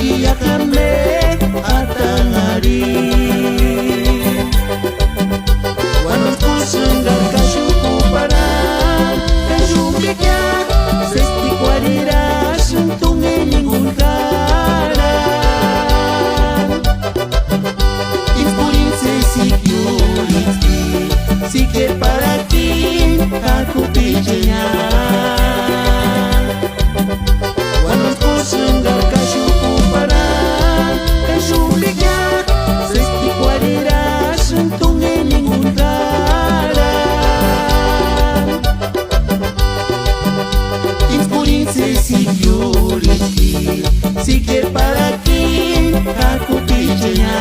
makillakanme atang hari. Wanos kusenggar kasyuku para kasyumbiknya sesti kwarira suntunge ningun karan. Inpulinse security sikir para kin aku pijinya. Wanos kusenggar kasyuku para kasyumbiknya sesti kwarira suntunge ningun karan. Inpulinse security sikir para kin aku pijinya.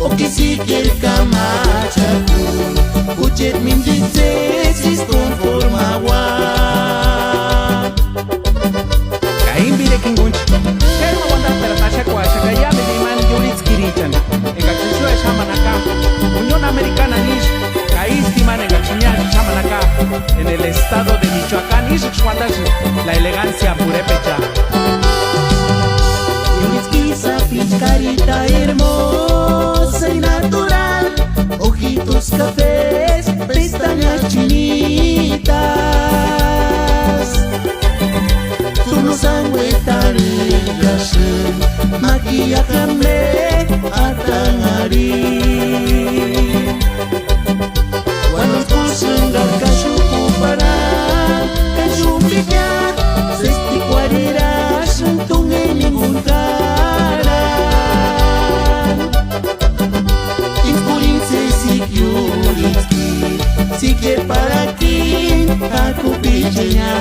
Oke sikir kamachaku ucet min dices conformawa. Kaimbire kingunch Kaya mawanda pera tasha kwa shakaya Mediman yulitz kirichan Enga chushua shamanaka Unión Americana nish Kaisti man enga chiñan shamanaka En el estado de Michoacán nish chwandash La elegancia purépecha Yulitz carita hermosa y natural, ojitos cafés, pestañas chinitas. Tú no sangüetarillas, maquillakanme atang hari. Wanos kusenggar kasyuku para kasyumbiknya sesti kwarira suntunge ningun karan. Inpulinse security sikir para kin aku pijinya.